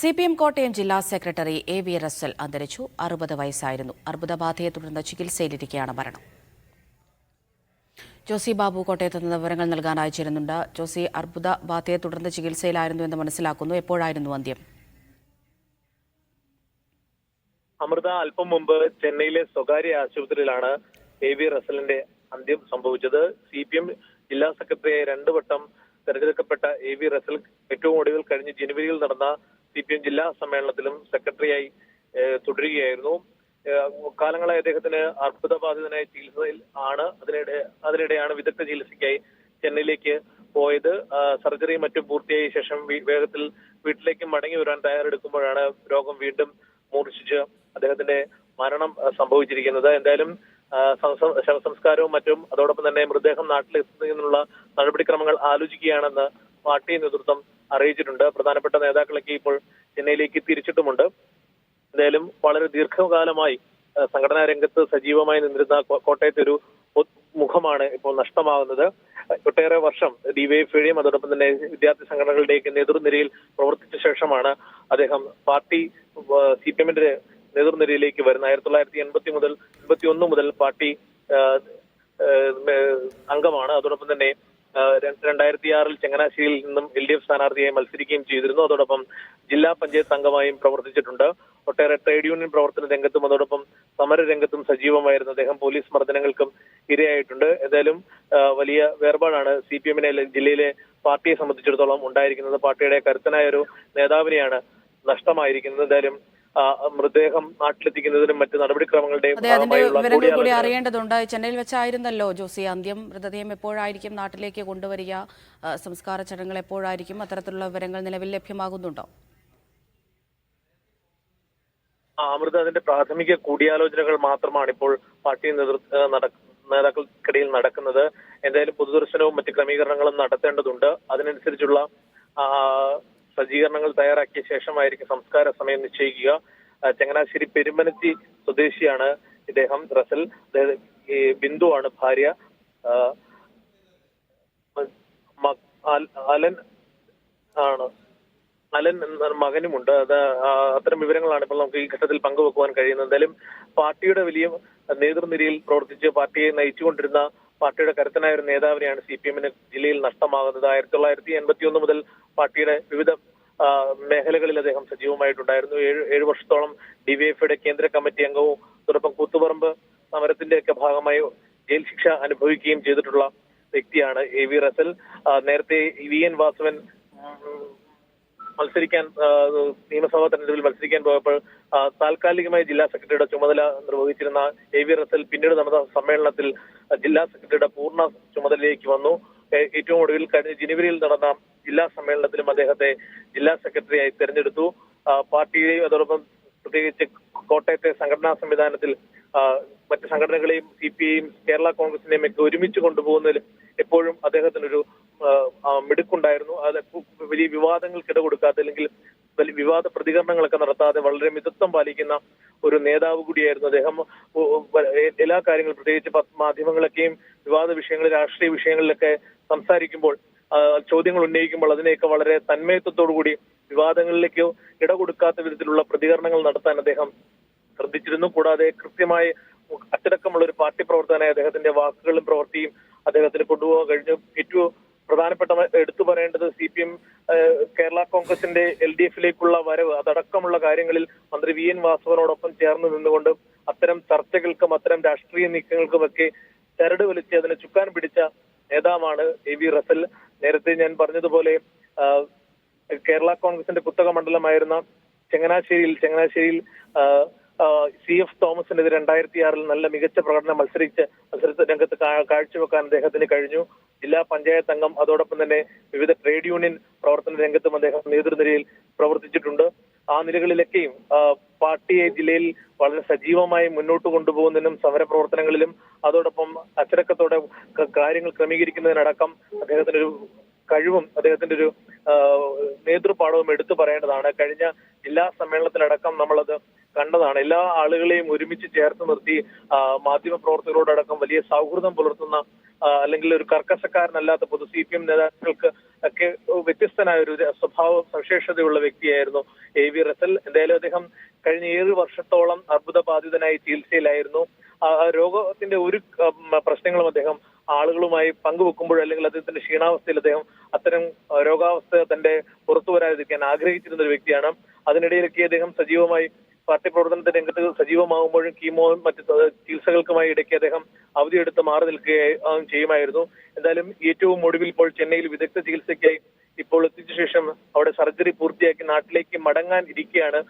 CPM Kottayam ജില്ലാ secretary AV Russell അന്തരിച്ചു. 60 വയസ്സായിരുന്നു. അർബുദബാധയെ തുടർന്ന് ചികിത്സയിലിരിക്കെയാണ് മരണം. ജോസി ബാബു കോട്ടയത്ത് നിന്ന് വിവരങ്ങൾ നൽകാൻ അയച്ചിരുന്നുണ്ട്. ജോസി, അർബുദബാധയെ തുടർന്ന് ചികിത്സയിലായിരുന്നു എന്ന് മനസ്സിലാക്കുന്നു. എപ്പോഴായിരുന്നു അന്ത്യം? അമൃത, അല്പം മുമ്പ് ചെന്നൈയിലെ സ്വകാര്യ ആശുപത്രിയിലാണ് AV റസലിന്റെ അന്ത്യം സംഭവിച്ചത്. CPM ജില്ലാ സെക്രട്ടറിയായി 2 വട്ടം തെരഞ്ഞെടുക്കപ്പെട്ട AV റസൽ ഏറ്റവും ഒടുവിൽ കഴിഞ്ഞ ജനുവരിയിൽ നടന്ന CPM ജില്ലാ സമ്മേളനത്തിലും സെക്രട്ടറിയായി തുടരുകയായിരുന്നു. കാലങ്ങളായി അദ്ദേഹത്തിന് അർബുദബാധിതനായ ചികിത്സയിൽ ആണ്. അതിനിടെയാണ് വിദഗ്ധ ചികിത്സയ്ക്കായി ചെന്നൈയിലേക്ക് പോയത്. സർജറിയും മറ്റും പൂർത്തിയായ ശേഷം വേഗത്തിൽ വീട്ടിലേക്ക് മടങ്ങി വരാൻ തയ്യാറെടുക്കുമ്പോഴാണ് രോഗം വീണ്ടും മൂർച്ഛിച്ച് അദ്ദേഹത്തിന്റെ മരണം സംഭവിച്ചിരിക്കുന്നത്. എന്തായാലും ശവസംസ്കാരവും മറ്റും അതോടൊപ്പം തന്നെ മൃതദേഹം നാട്ടിലെത്തുന്നതിനുള്ള നടപടിക്രമങ്ങൾ ആലോചിക്കുകയാണെന്ന് പാർട്ടി നേതൃത്വം അറിയിച്ചിട്ടുണ്ട്. പ്രധാനപ്പെട്ട നേതാക്കളൊക്കെ ഇപ്പോൾ ചെന്നൈയിലേക്ക് തിരിച്ചിട്ടുമുണ്ട്. എന്തായാലും വളരെ ദീർഘകാലമായി സംഘടനാ രംഗത്ത് സജീവമായി നിന്നിരുന്ന കോട്ടയത്തെ ഒരു മുഖമാണ് ഇപ്പോൾ നഷ്ടമാകുന്നത്. ഒട്ടേറെ വർഷം DYFIയുടെയും അതോടൊപ്പം തന്നെ വിദ്യാർത്ഥി സംഘടനകളുടെയൊക്കെ നേതൃനിരയിൽ പ്രവർത്തിച്ച ശേഷമാണ് അദ്ദേഹം പാർട്ടി CPMന്റെ നേതൃനിരയിലേക്ക് വരുന്നത്. 1981 മുതൽ പാർട്ടി അംഗമാണ്. അതോടൊപ്പം തന്നെ 2006 ചങ്ങനാശ്ശേരിയിൽ നിന്നും LDF സ്ഥാനാർത്ഥിയായി മത്സരിക്കുകയും ചെയ്തിരുന്നു. അതോടൊപ്പം ജില്ലാ പഞ്ചായത്ത് അംഗമായും പ്രവർത്തിച്ചിട്ടുണ്ട്. ഒട്ടേറെ ട്രേഡ് യൂണിയൻ പ്രവർത്തന രംഗത്തും അതോടൊപ്പം സമര രംഗത്തും സജീവമായിരുന്നു അദ്ദേഹം. പോലീസ് മർദ്ദനങ്ങൾക്കും ഇരയായിട്ടുണ്ട്. എന്തായാലും വലിയ വേർപാടാണ് CPMനെ ജില്ലയിലെ പാർട്ടിയെ സംബന്ധിച്ചിടത്തോളം ഉണ്ടായിരിക്കുന്നത്. പാർട്ടിയുടെ കരുത്തനായ ഒരു നേതാവിനെയാണ് നഷ്ടമായിരിക്കുന്നത്. എന്തായാലും മൃതദേഹം നാട്ടിലെത്തിക്കുന്നതിനും മറ്റ് നടപടിക്രമങ്ങളുടെയും കൂടി അറിയേണ്ടതുണ്ട്. ചെന്നൈയിൽ വെച്ചായിരുന്നല്ലോ ജോസി അന്ത്യം. മൃതദേഹം എപ്പോഴായിരിക്കും നാട്ടിലേക്ക് കൊണ്ടുവരിക? സംസ്കാര ചടങ്ങുകൾ എപ്പോഴായിരിക്കും? അത്തരത്തിലുള്ള വിവരങ്ങൾ നിലവിൽ ലഭ്യമാകുന്നുണ്ടോ? അമൃത, അതിന്റെ പ്രാഥമിക കൂടിയാലോചനകൾ മാത്രമാണ് ഇപ്പോൾ പാർട്ടി നേതാക്കൾക്കിടയിൽ നടക്കുന്നത്. എന്തായാലും പൊതുദർശനവും മറ്റ് ക്രമീകരണങ്ങളും നടത്തേണ്ടതുണ്ട്. അതിനനുസരിച്ചുള്ള സജ്ജീകരണങ്ങൾ തയ്യാറാക്കിയ ശേഷമായിരിക്കും സംസ്കാര സമയം നിശ്ചയിക്കുക. ചങ്ങനാശ്ശേരി പെരുമ്പനച്ചി സ്വദേശിയാണ് ഇദ്ദേഹം റസൽ. ബിന്ദുവാണ് ഭാര്യ. അലൻ എന്ന മകനുമുണ്ട്. അത്തരം വിവരങ്ങളാണ് ഇപ്പോൾ നമുക്ക് ഈ ഘട്ടത്തിൽ പങ്കുവെക്കുവാൻ കഴിയുന്നത്. എന്തായാലും പാർട്ടിയുടെ വലിയ നേതൃനിരയിൽ പ്രവർത്തിച്ച് പാർട്ടിയെ നയിച്ചുകൊണ്ടിരുന്ന പാർട്ടിയുടെ കരുത്തനായ ഒരു നേതാവിനെയാണ് CPMന് ജില്ലയിൽ നഷ്ടമാകുന്നത്. 1981 മുതൽ പാർട്ടിയുടെ വിവിധ മേഖലകളിൽ അദ്ദേഹം സജീവമായിട്ടുണ്ടായിരുന്നു. 7 വർഷത്തോളം DYFIയുടെ കേന്ദ്ര കമ്മിറ്റി അംഗവും അതോടൊപ്പം കൂത്തുപറമ്പ് സമരത്തിന്റെ ഒക്കെ ഭാഗമായി ജയിൽ ശിക്ഷ അനുഭവിക്കുകയും ചെയ്തിട്ടുള്ള വ്യക്തിയാണ് AV റസൽ. നേരത്തെ VN വാസവൻ നിയമസഭാ തെരഞ്ഞെടുപ്പിൽ മത്സരിക്കാൻ പോയപ്പോൾ താൽക്കാലികമായി ജില്ലാ സെക്രട്ടറിയുടെ ചുമതല നിർവഹിച്ചിരുന്ന AV റസൽ പിന്നീട് നടന്ന സമ്മേളനത്തിൽ ജില്ലാ സെക്രട്ടറിയുടെ പൂർണ്ണ ചുമതലയിലേക്ക് വന്നു. ഏറ്റവും ഒടുവിൽ കഴിഞ്ഞ ജനുവരിയിൽ നടന്ന ജില്ലാ സമ്മേളനത്തിലും അദ്ദേഹത്തെ ജില്ലാ സെക്രട്ടറിയായി തെരഞ്ഞെടുത്തു. പാർട്ടിയെയും അതോടൊപ്പം പ്രത്യേകിച്ച് കോട്ടയത്തെ സംഘടനാ സംവിധാനത്തിൽ മറ്റ് സംഘടനകളെയും CPIയും കേരള കോൺഗ്രസിനെയും ഒക്കെ ഒരുമിച്ച് കൊണ്ടുപോകുന്നതിൽ എപ്പോഴും അദ്ദേഹത്തിനൊരു മിടുക്കുണ്ടായിരുന്നു. അത് വലിയ വിവാദങ്ങൾക്ക് ഇട കൊടുക്കാതെ അല്ലെങ്കിൽ വലിയ വിവാദ പ്രതികരണങ്ങളൊക്കെ നടത്താതെ വളരെ മിതത്വം പാലിക്കുന്ന ഒരു നേതാവ് കൂടിയായിരുന്നു അദ്ദേഹം. എല്ലാ കാര്യങ്ങളും പ്രത്യേകിച്ച് മാധ്യമങ്ങളൊക്കെയും വിവാദ വിഷയങ്ങൾ, രാഷ്ട്രീയ വിഷയങ്ങളിലൊക്കെ സംസാരിക്കുമ്പോൾ, ചോദ്യങ്ങൾ ഉന്നയിക്കുമ്പോൾ അതിനെയൊക്കെ വളരെ തന്മയത്വത്തോടുകൂടി വിവാദങ്ങളിലേക്കോ ഇട കൊടുക്കാത്ത വിധത്തിലുള്ള പ്രതികരണങ്ങൾ നടത്താൻ അദ്ദേഹം ശ്രദ്ധിച്ചിരുന്നു. കൂടാതെ കൃത്യമായി അച്ചടക്കമുള്ള ഒരു പാർട്ടി പ്രവർത്തകനായ അദ്ദേഹത്തിന്റെ വാക്കുകളും പ്രവൃത്തിയും അദ്ദേഹത്തിന് കൊണ്ടുപോകാൻ കഴിഞ്ഞു. ഏറ്റവും പ്രധാനപ്പെട്ട എടുത്തു പറയേണ്ടത് CPM കേരള കോൺഗ്രസിന്റെ LDFിലേക്കുള്ള വരവ്, അതടക്കമുള്ള കാര്യങ്ങളിൽ മന്ത്രി VN വാസവനോടൊപ്പം ചേർന്ന് നിന്നുകൊണ്ട് അത്തരം ചർച്ചകൾക്കും അത്തരം രാഷ്ട്രീയ നീക്കങ്ങൾക്കുമൊക്കെ ചരട് വലിച്ച് അതിനെ ചുക്കാൻ പിടിച്ച നേതാവാണ് AV റസൽ. നേരത്തെ ഞാൻ പറഞ്ഞതുപോലെ കേരള കോൺഗ്രസിന്റെ കുത്തക മണ്ഡലമായിരുന്ന ചങ്ങനാശ്ശേരിയിൽ CF തോമസിനെതിരെ 2006 നല്ല മികച്ച പ്രകടനം മത്സര രംഗത്ത് കാഴ്ചവെക്കാൻ അദ്ദേഹത്തിന് കഴിഞ്ഞു. ജില്ലാ പഞ്ചായത്ത് അംഗം, അതോടൊപ്പം തന്നെ വിവിധ ട്രേഡ് യൂണിയൻ പ്രവർത്തന രംഗത്തും അദ്ദേഹം നേതൃനിരയിൽ പ്രവർത്തിച്ചിട്ടുണ്ട്. ആ നിലകളിലൊക്കെയും പാർട്ടിയെ ജില്ലയിൽ വളരെ സജീവമായി മുന്നോട്ട് കൊണ്ടുപോകുന്നതിനും സമരപ്രവർത്തനങ്ങളിലും അതോടൊപ്പം അച്ചടക്കത്തോടെ കാര്യങ്ങൾ ക്രമീകരിക്കുന്നതിനടക്കം അദ്ദേഹത്തിന്റെ ഒരു കഴിവും അദ്ദേഹത്തിന്റെ ഒരു നേതൃപാഠവും എടുത്തു പറയേണ്ടതാണ്. കഴിഞ്ഞ ജില്ലാ സമ്മേളനത്തിലടക്കം നമ്മളത് കണ്ടതാണ്. എല്ലാ ആളുകളെയും ഒരുമിച്ച് ചേർത്ത് നിർത്തി മാധ്യമ പ്രവർത്തകരോടടക്കം വലിയ സൗഹൃദം പുലർത്തുന്ന അല്ലെങ്കിൽ ഒരു കർക്കശക്കാരനല്ലാത്ത CPM നേതാക്കൾക്ക് ഒക്കെ വ്യത്യസ്തനായ ഒരു സ്വഭാവ സവിശേഷതയുള്ള വ്യക്തിയായിരുന്നു AV റസൽ. എന്തായാലും അദ്ദേഹം കഴിഞ്ഞ 7 വർഷത്തോളം അർബുദബാധിതനായി ചികിത്സയിലായിരുന്നു. രോഗത്തിന്റെ ഒരു പ്രശ്നങ്ങളും അദ്ദേഹം ആളുകളുമായി പങ്കുവെക്കുമ്പോൾ അല്ലെങ്കിൽ അദ്ദേഹത്തിന്റെ ക്ഷീണാവസ്ഥയിൽ അദ്ദേഹം അത്തരം രോഗാവസ്ഥ തന്റെ പുറത്തു വരാതിരിക്കാൻ ആഗ്രഹിച്ചിരുന്ന ഒരു വ്യക്തിയാണ്. അതിനിടയിലൊക്കെ അദ്ദേഹം സജീവമായി പാർട്ടി പ്രവർത്തനത്തിന്റെ രംഗത്ത് സജീവമാകുമ്പോഴും കീമോയും മറ്റ് ചികിത്സകൾക്കുമായി ഇടയ്ക്ക് അദ്ദേഹം അവധിയെടുത്ത് മാറി നിൽക്കുകയും ചെയ്യുമായിരുന്നു. എന്തായാലും ഏറ്റവും ഒടുവിൽ ഇപ്പോൾ ചെന്നൈയിൽ വിദഗ്ധ ചികിത്സയ്ക്കായി ഇപ്പോൾ എത്തിച്ച ശേഷം അവിടെ സർജറി പൂർത്തിയാക്കി നാട്ടിലേക്ക് മടങ്ങാൻ ഇരിക്കുകയാണ്.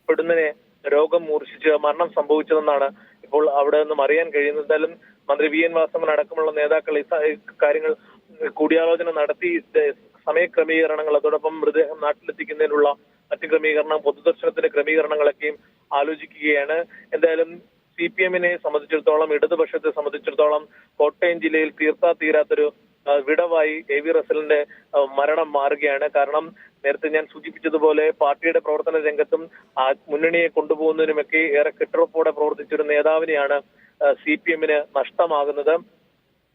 പെടുന്നതിനെ രോഗം മൂർച്ഛിച്ച് മരണം സംഭവിച്ചതെന്നാണ് ഇപ്പോൾ അവിടെ നിന്നും അറിയാൻ കഴിയുന്നത്. എന്തായാലും മന്ത്രി VN വാസവൻ അടക്കമുള്ള നേതാക്കൾ ഈ കാര്യങ്ങൾ കൂടിയാലോചന നടത്തി സമയക്രമീകരണങ്ങൾ, അതോടൊപ്പം മൃതദേഹം നാട്ടിലെത്തിക്കുന്നതിനുള്ള മറ്റ് ക്രമീകരണം, പൊതുദർശനത്തിന്റെ ക്രമീകരണങ്ങളൊക്കെയും ആലോചിക്കുകയാണ്. എന്തായാലും CPM-നെ സംബന്ധിച്ചിടത്തോളം, ഇടതുപക്ഷത്തെ സംബന്ധിച്ചിടത്തോളം കോട്ടയം ജില്ലയിൽ തീരാത്തൊരു വിടവായി AV റസലിന്റെ മരണം മാറുകയാണ്. കാരണം നേരത്തെ ഞാൻ സൂചിപ്പിച്ചതുപോലെ പാർട്ടിയുടെ പ്രവർത്തന രംഗത്തും മുന്നണിയെ കൊണ്ടുപോകുന്നതിനുമൊക്കെ ഏറെ കെട്ടുറപ്പോടെ പ്രവർത്തിച്ചൊരു നേതാവിനെയാണ് CPM-ന് നഷ്ടമാകുന്നത്.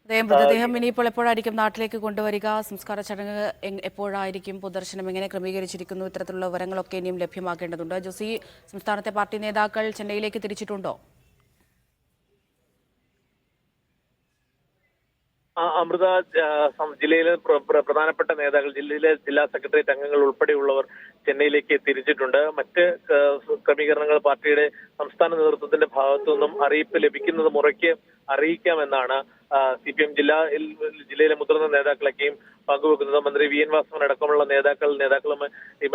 മൃതദേഹം ഇനിയിപ്പോൾ എപ്പോഴായിരിക്കും നാട്ടിലേക്ക് കൊണ്ടുവരിക? സംസ്കാര ചടങ്ങ് എപ്പോഴായിരിക്കും? പൊതുദർശനം എങ്ങനെ ക്രമീകരിച്ചിരിക്കുന്നു? ഇത്തരത്തിലുള്ള വിവരങ്ങളൊക്കെ ഇനിയും ലഭ്യമാക്കേണ്ടതുണ്ട്. ജോസി, സംസ്ഥാനത്തെ പാർട്ടി നേതാക്കൾ ചെന്നൈയിലേക്ക് തിരിച്ചിട്ടുണ്ടോ? അമൃത, ജില്ലയിലെ പ്രധാനപ്പെട്ട നേതാക്കൾ, ജില്ലയിലെ ജില്ലാ സെക്രട്ടേറിയറ്റ് അംഗങ്ങൾ ഉൾപ്പെടെയുള്ളവർ ചെന്നൈയിലേക്ക് തിരിച്ചിട്ടുണ്ട്. മറ്റ് ക്രമീകരണങ്ങൾ പാർട്ടിയുടെ സംസ്ഥാന നേതൃത്വത്തിന്റെ ഭാഗത്തു നിന്നും അറിയിപ്പ് ലഭിക്കുന്നത് മുറയ്ക്ക് അറിയിക്കാമെന്നാണ് CPM ജില്ലയിലെ മുതിർന്ന നേതാക്കളൊക്കെയും പങ്കുവെക്കുന്നത്. മന്ത്രി VN വാസവൻ അടക്കമുള്ള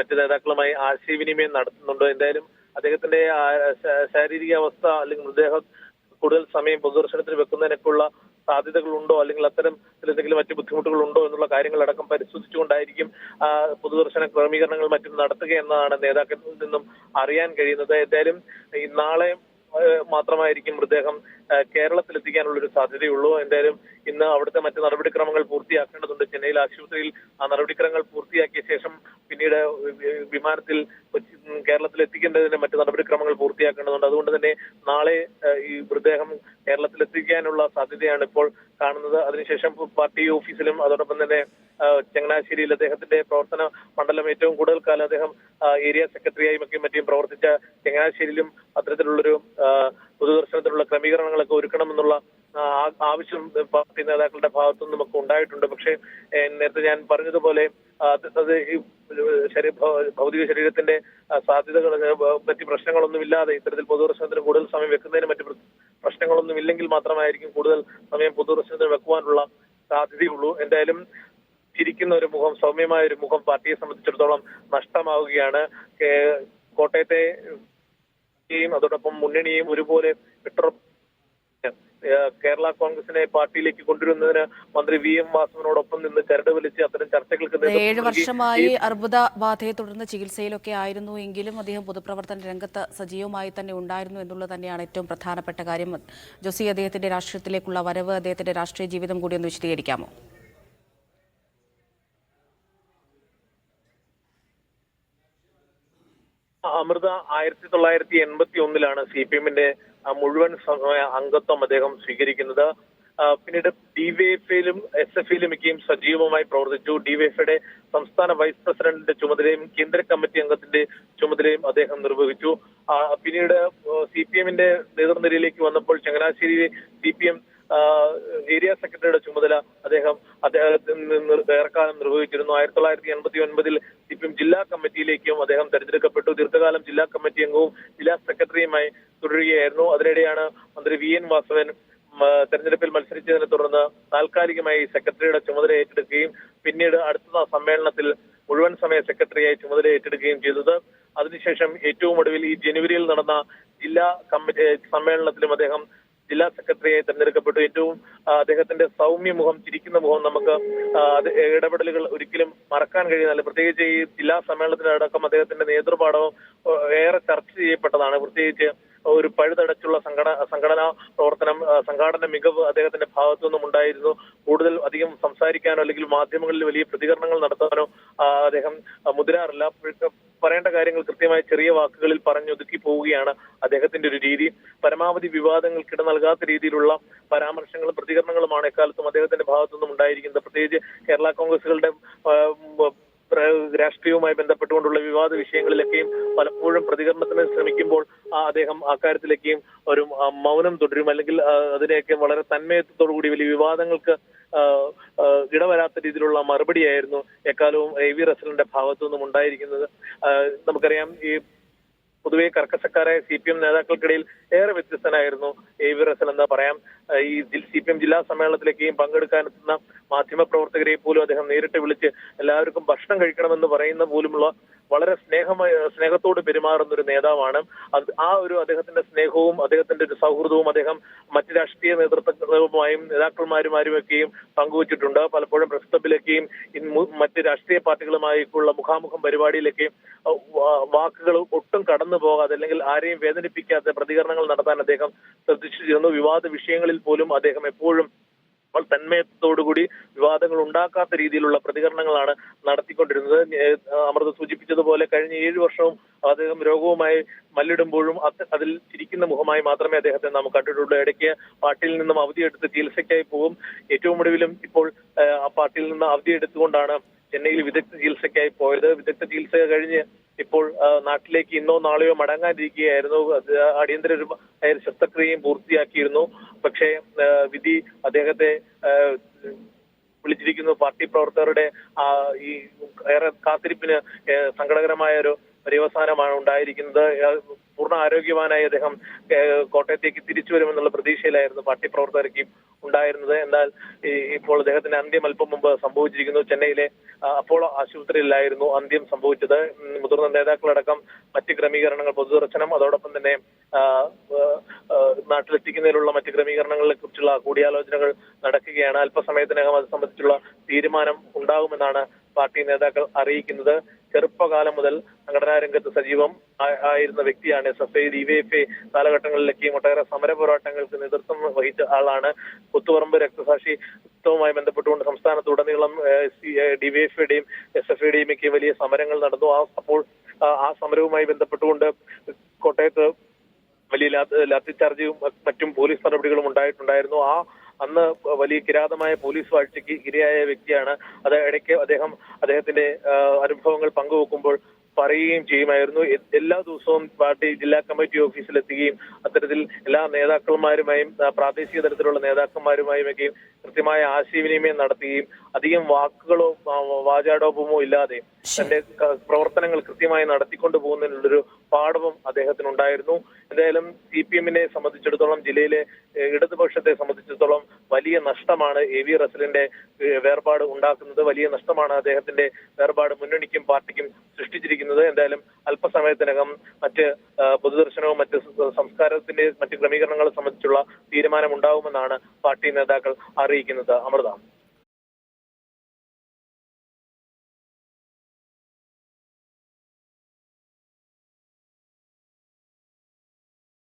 മറ്റ് നേതാക്കളുമായി ആശയവിനിമയം നടത്തുന്നുണ്ട്. എന്തായാലും അദ്ദേഹത്തിന്റെ ശാരീരിക അവസ്ഥ അല്ലെങ്കിൽ മൃതദേഹം കൂടുതൽ സമയം പൊതുദർശനത്തിന് വെക്കുന്നതിനൊക്കെയുള്ള സാധ്യതകളുണ്ടോ, അല്ലെങ്കിൽ അത്തരം എന്തെങ്കിലും മറ്റു ബുദ്ധിമുട്ടുകളുണ്ടോ എന്നുള്ള കാര്യങ്ങളടക്കം പരിശോധിച്ചുകൊണ്ടായിരിക്കും പൊതുദർശന ക്രമീകരണങ്ങൾ മറ്റും നടത്തുക എന്നതാണ് നേതാക്കളിൽ നിന്നും അറിയാൻ കഴിയുന്നത്. എന്തായാലും നാളെ മാത്രമായിരിക്കും മൃതദേഹം കേരളത്തിലെത്തിക്കാനുള്ള ഒരു സാധ്യതയുള്ളൂ. എന്തായാലും ഇന്ന് അവിടുത്തെ മറ്റ് നടപടിക്രമങ്ങൾ പൂർത്തിയാക്കേണ്ടതുണ്ട്. ചെന്നൈയിൽ ആശുപത്രിയിൽ ആ നടപടിക്രമങ്ങൾ പൂർത്തിയാക്കിയ ശേഷം പിന്നീട് വിമാനത്തിൽ കേരളത്തിൽ എത്തിക്കേണ്ടതിന്റെ മറ്റ് നടപടിക്രമങ്ങൾ പൂർത്തിയാക്കേണ്ടതുണ്ട്. അതുകൊണ്ട് തന്നെ നാളെ ഈ മൃതദേഹം കേരളത്തിലെത്തിക്കാനുള്ള സാധ്യതയാണ് ഇപ്പോൾ കാണുന്നത്. അതിനുശേഷം പാർട്ടി ഓഫീസിലും അതോടൊപ്പം തന്നെ ചങ്ങനാശ്ശേരിയിൽ അദ്ദേഹത്തിന്റെ പ്രവർത്തന മണ്ഡലം ഏറ്റവും കൂടുതൽ കാലം അദ്ദേഹം ഏരിയ സെക്രട്ടറിയായും ഒക്കെ മറ്റും പ്രവർത്തിച്ച ചങ്ങനാശ്ശേരിയിലും അത്തരത്തിലുള്ളൊരു പൊതുദർശനത്തിനുള്ള ക്രമീകരണങ്ങളൊക്കെ ഒരുക്കണമെന്നുള്ള ആവശ്യം പാർട്ടി നേതാക്കളുടെ ഭാഗത്തു നിന്നുമൊക്കെ ഉണ്ടായിട്ടുണ്ട്. പക്ഷേ നേരത്തെ ഞാൻ പറഞ്ഞതുപോലെ അത് ഈ ഭൗതിക ശരീരത്തിന്റെ സാധ്യതകൾ, മറ്റ് പ്രശ്നങ്ങളൊന്നുമില്ലാതെ ഇത്തരത്തിൽ പൊതുദർശനത്തിന് കൂടുതൽ സമയം വെക്കുന്നതിന് മറ്റ് പ്രശ്നങ്ങളൊന്നും ഇല്ലെങ്കിൽ മാത്രമായിരിക്കും കൂടുതൽ സമയം പൊതുദർശനത്തിന് വെക്കുവാനുള്ള സാധ്യതയുള്ളൂ. എന്തായാലും ചിരിക്കുന്ന ഒരു മുഖം, സൗമ്യമായ ഒരു മുഖം പാർട്ടിയെ സംബന്ധിച്ചിടത്തോളം നഷ്ടമാവുകയാണ്. കോട്ടയത്തെ അതോടൊപ്പം മുന്നണിയും ഒരുപോലെ കേരള കോൺഗ്രസിനെ പാർട്ടിയിലേക്ക് കൊണ്ടുവരുന്നതിന് മന്ത്രി VN വാസവനോടൊപ്പം നിന്ന് ചരട് വലിച്ച് അത്തരം ചർച്ചകൾക്ക് 7 വർഷമായി അർബുദ ബാധയെ തുടർന്ന് ചികിത്സയിലൊക്കെ ആയിരുന്നു എങ്കിലും അദ്ദേഹം പൊതുപ്രവർത്തന രംഗത്ത് സജീവമായി തന്നെ ഉണ്ടായിരുന്നു എന്നുള്ളത് തന്നെയാണ് ഏറ്റവും പ്രധാനപ്പെട്ട കാര്യം. ജോസി, അദ്ദേഹത്തിന്റെ രാഷ്ട്രീയത്തിലേക്കുള്ള വരവ്, അദ്ദേഹത്തിന്റെ രാഷ്ട്രീയ ജീവിതം കൂടി ഒന്ന് വിശദീകരിക്കാമോ? അമൃത, 1981-ലാണ് CPM-ന്റെ മുഴുവൻ അംഗത്വം അദ്ദേഹം സ്വീകരിക്കുന്നത്. പിന്നീട് DYFI-യിലും SFI-യിലുമൊക്കെയും സജീവമായി പ്രവർത്തിച്ചു. DYFI-യുടെ സംസ്ഥാന വൈസ് പ്രസിഡന്റിന്റെ ചുമതലയും കേന്ദ്ര കമ്മിറ്റി അംഗത്തിന്റെ ചുമതലയും അദ്ദേഹം നിർവഹിച്ചു. പിന്നീട് CPM-ന്റെ നേതൃനിരയിലേക്ക് വന്നപ്പോൾ ചങ്ങനാശ്ശേരി CPM ഏരിയ സെക്രട്ടറിയുടെ ചുമതല അദ്ദേഹത്തിന് ഏറെക്കാലം നിർവഹിച്ചിരുന്നു. 1989-ൽ CPM ജില്ലാ കമ്മിറ്റിയിലേക്കും അദ്ദേഹം തെരഞ്ഞെടുക്കപ്പെട്ടു. ദീർഘകാലം ജില്ലാ കമ്മിറ്റി അംഗവും ജില്ലാ സെക്രട്ടറിയുമായി തുടരുകയായിരുന്നു. അതിനിടെയാണ് മന്ത്രി VN വാസവൻ തെരഞ്ഞെടുപ്പിൽ മത്സരിച്ചതിനെ തുടർന്ന് താൽക്കാലികമായി സെക്രട്ടറിയുടെ ചുമതല ഏറ്റെടുക്കുകയും പിന്നീട് അടുത്ത സമ്മേളനത്തിൽ മുഴുവൻ സമയ സെക്രട്ടറിയായി ചുമതല ഏറ്റെടുക്കുകയും ചെയ്തത്. അതിനുശേഷം ഏറ്റവും ഒടുവിൽ ഈ ജനുവരിയിൽ നടന്ന ജില്ലാ കമ്മിറ്റി സമ്മേളനത്തിലും അദ്ദേഹം ജില്ലാ സെക്രട്ടറിയായി തെരഞ്ഞെടുക്കപ്പെട്ടു. ഏറ്റവും അദ്ദേഹത്തിന്റെ സൗമ്യ മുഖം, ചിരിക്കുന്ന മുഖം നമുക്ക് ഇടപെടലുകൾ ഒരിക്കലും മറക്കാൻ കഴിയുന്നില്ല. പ്രത്യേകിച്ച് ഈ ജില്ലാ സമ്മേളനത്തിനടക്കം അദ്ദേഹത്തിന്റെ നേതൃപാഠവും ഏറെ ചർച്ച ചെയ്യപ്പെട്ടതാണ്. പ്രത്യേകിച്ച് ഒരു പഴുതടച്ചുള്ള സംഘടനാ പ്രവർത്തനം, സംഘാടന മികവ് അദ്ദേഹത്തിന്റെ ഭാഗത്തു നിന്നും ഉണ്ടായിരുന്നു. കൂടുതൽ അധികം സംസാരിക്കാനോ അല്ലെങ്കിൽ മാധ്യമങ്ങളിൽ വലിയ പ്രതികരണങ്ങൾ നടത്താനോ അദ്ദേഹം മുതിരാറില്ല. പറയേണ്ട കാര്യങ്ങൾ കൃത്യമായി ചെറിയ വാക്കുകളിൽ പറഞ്ഞൊതുക്കി പോവുകയാണ് അദ്ദേഹത്തിന്റെ ഒരു രീതി. പരമാവധി വിവാദങ്ങൾക്കിട നൽകാത്ത രീതിയിലുള്ള പരാമർശങ്ങളും പ്രതികരണങ്ങളുമാണ് എക്കാലത്തും അദ്ദേഹത്തിന്റെ ഭാഗത്തു നിന്നും ഉണ്ടായിരിക്കുന്നത്. പ്രത്യേകിച്ച് കേരള കോൺഗ്രസുകളുടെ രാഷ്ട്രീയവുമായി ബന്ധപ്പെട്ടുകൊണ്ടുള്ള വിവാദ വിഷയങ്ങളിലൊക്കെയും പലപ്പോഴും പ്രതികരണത്തിന് ശ്രമിക്കുമ്പോൾ അദ്ദേഹം അക്കാര്യത്തിലേക്കും ഒരു മൗനം തുടരും, അല്ലെങ്കിൽ അതിനെയൊക്കെ വളരെ തന്മയത്വത്തോടു കൂടി വലിയ വിവാദങ്ങൾക്ക് ഇടവരാത്ത രീതിയിലുള്ള മറുപടിയായിരുന്നു എക്കാലവും AV റസലിന്റെ ഭാഗത്തു നിന്നും ഉണ്ടായിരിക്കുന്നത്. നമുക്കറിയാം, ഈ പൊതുവെ കർക്കശക്കാരായ CPM നേതാക്കൾക്കിടയിൽ ഏറെ വ്യത്യസ്തനായിരുന്നു AV റസൽ എന്ന് പറയാം. ഈ CPM ജില്ലാ സമ്മേളനത്തിലേക്കും പങ്കെടുക്കാനെത്തുന്ന മാധ്യമപ്രവർത്തകരെ പോലും അദ്ദേഹം നേരിട്ട് വിളിച്ച് എല്ലാവർക്കും ഭക്ഷണം കഴിക്കണമെന്ന് പറയുന്ന പോലുമുള്ള വളരെ സ്നേഹത്തോട് പെരുമാറുന്ന ഒരു നേതാവാണ്. അദ്ദേഹത്തിന്റെ സ്നേഹവും അദ്ദേഹത്തിന്റെ ഒരു സൗഹൃദവും അദ്ദേഹം മറ്റ് രാഷ്ട്രീയ നേതൃത്വങ്ങളുമായും നേതാക്കന്മാരുമായുമൊക്കെയും പങ്കുവച്ചിട്ടുണ്ട്. പലപ്പോഴും പ്രസ് ക്ലബിലേക്കും മറ്റ് രാഷ്ട്രീയ പാർട്ടികളുമായിട്ടുള്ള മുഖാമുഖം പരിപാടിയിലേക്കും വാക്കുകൾ ഒട്ടും കടന്നു പോകാതെ അല്ലെങ്കിൽ ആരെയും വേദനിപ്പിക്കാത്ത പ്രതികരണങ്ങൾ നടത്താൻ അദ്ദേഹം ശ്രദ്ധിച്ചിരുന്നു. വിവാദ വിഷയങ്ങളിൽ പോലും അദ്ദേഹം എപ്പോഴും തന്മയത്തോടുകൂടി വിവാദങ്ങൾ ഉണ്ടാക്കാത്ത രീതിയിലുള്ള പ്രതികരണങ്ങളാണ് നടത്തിക്കൊണ്ടിരുന്നത്. അമൃത സൂചിപ്പിച്ചതുപോലെ കഴിഞ്ഞ 7 വർഷവും അദ്ദേഹം രോഗവുമായി മല്ലിടുമ്പോഴും അതിൽ ചിരിക്കുന്ന മുഖമായി മാത്രമേ അദ്ദേഹത്തെ നാം കണ്ടിട്ടുള്ളൂ. ഇടയ്ക്ക് പാർട്ടിയിൽ നിന്നും അവധിയെടുത്ത് ചികിത്സയ്ക്കായി പോകും. ഏറ്റവും ഒടുവിലും ഇപ്പോൾ ആ പാർട്ടിയിൽ നിന്ന് അവധിയെടുത്തുകൊണ്ടാണ് ചെന്നൈയിൽ വിദഗ്ധ ചികിത്സയ്ക്കായി പോയത്. വിദഗ്ധ ചികിത്സ കഴിഞ്ഞ് ഇപ്പോൾ നാട്ടിലേക്ക് ഇന്നോ നാളെയോ മടങ്ങാനിരിക്കുകയായിരുന്നു. അടിയന്തര ശസ്ത്രക്രിയയും പൂർത്തിയാക്കിയിരുന്നു. പക്ഷേ വിധി അദ്ദേഹത്തെ വിളിച്ചിരിക്കുന്നു. പാർട്ടി പ്രവർത്തകരുടെ ഈ ഏറെ കാത്തിരിപ്പിന് സങ്കടകരമായ ഒരു പര്യവസാനമാണ് ഉണ്ടായിരിക്കുന്നത്. പൂർണ്ണ ആരോഗ്യവാനായി അദ്ദേഹം കോട്ടയത്തേക്ക് തിരിച്ചു വരുമെന്നുള്ള പ്രതീക്ഷയിലായിരുന്നു പാർട്ടി പ്രവർത്തകർക്ക് ഉണ്ടായിരുന്നത്. എന്നാൽ ഇപ്പോൾ അദ്ദേഹത്തിന്റെ അന്ത്യം അല്പം മുമ്പ് സംഭവിച്ചിരിക്കുന്നു. ചെന്നൈയിലെ അപ്പോളോ ആശുപത്രിയിലായിരുന്നു അന്ത്യം സംഭവിച്ചത്. മുതിർന്ന നേതാക്കളടക്കം മറ്റ് ക്രമീകരണങ്ങൾ, പൊതുദർശനം, അതോടൊപ്പം തന്നെ നാട്ടിലെത്തിക്കുന്നതിനുള്ള മറ്റ് ക്രമീകരണങ്ങളെ കുറിച്ചുള്ള കൂടിയാലോചനകൾ നടക്കുകയാണ്. അല്പസമയത്തിനകം അത് സംബന്ധിച്ചുള്ള തീരുമാനം ഉണ്ടാകുമെന്നാണ് പാർട്ടി നേതാക്കൾ അറിയിക്കുന്നത്. ചെറുപ്പകാലം മുതൽ സംഘടനാ രംഗത്ത് സജീവം ആയിരുന്ന വ്യക്തിയാണ്. SFI, DYFI കാലഘട്ടങ്ങളിലേക്കും ഒട്ടേറെ സമര പോരാട്ടങ്ങൾക്ക് നേതൃത്വം വഹിച്ച ആളാണ്. കുത്തുപറമ്പ് രക്തസാക്ഷിത്വവുമായി ബന്ധപ്പെട്ടുകൊണ്ട് സംസ്ഥാനത്തുടനീളം DYFIയുടെയും SFIയുടെയും ഒക്കെ വലിയ സമരങ്ങൾ നടന്നു. അപ്പോൾ ആ സമരവുമായി ബന്ധപ്പെട്ടുകൊണ്ട് കോട്ടയത്ത് വലിയ ലാത്തിചാർജും മറ്റും പോലീസ് നടപടികളും ഉണ്ടായിട്ടുണ്ടായിരുന്നു. അന്ന് വലിയ കിരാതമായ പോലീസ് വാഴ്ചയ്ക്ക് ഇരയായ വ്യക്തിയാണ്. അത് ഇടയ്ക്ക് അദ്ദേഹത്തിന്റെ അനുഭവങ്ങൾ പങ്കുവെക്കുമ്പോൾ പറയുകയും ചെയ്യുമായിരുന്നു. എല്ലാ ദിവസവും പാർട്ടി ജില്ലാ കമ്മിറ്റി ഓഫീസിലെത്തുകയും അത്തരത്തിൽ എല്ലാ നേതാക്കന്മാരുമായും പ്രാദേശിക തലത്തിലുള്ള നേതാക്കന്മാരുമായും ഒക്കെ കൃത്യമായ ആശയവിനിമയം നടത്തുകയും അധികം വാക്കുകളോ വാചാടോപമോ ഇല്ലാതെ തന്റെ പ്രവർത്തനങ്ങൾ കൃത്യമായി നടത്തിക്കൊണ്ടു പോകുന്നതിനുള്ളൊരു പാഠവും അദ്ദേഹത്തിനുണ്ടായിരുന്നു. എന്തായാലും CPMനെ സംബന്ധിച്ചിടത്തോളം, ജില്ലയിലെ ഇടതുപക്ഷത്തെ സംബന്ധിച്ചിടത്തോളം വലിയ നഷ്ടമാണ് AV റസലിന്റെ വേർപാട് ഉണ്ടാക്കുന്നത്. വലിയ നഷ്ടമാണ് അദ്ദേഹത്തിന്റെ വേർപാട് മുന്നണിക്കും പാർട്ടിക്കും സൃഷ്ടിച്ചിരിക്കുന്നത്. എന്തായാലും അല്പസമയത്തിനകം മറ്റ് പൊതുദർശനവും മറ്റ് സംസ്കാരത്തിന്റെ മറ്റ് ക്രമീകരണങ്ങളെ സംബന്ധിച്ചുള്ള തീരുമാനം ഉണ്ടാകുമെന്നാണ് പാർട്ടി നേതാക്കൾ അറിയിക്കുന്നത്. അമൃത.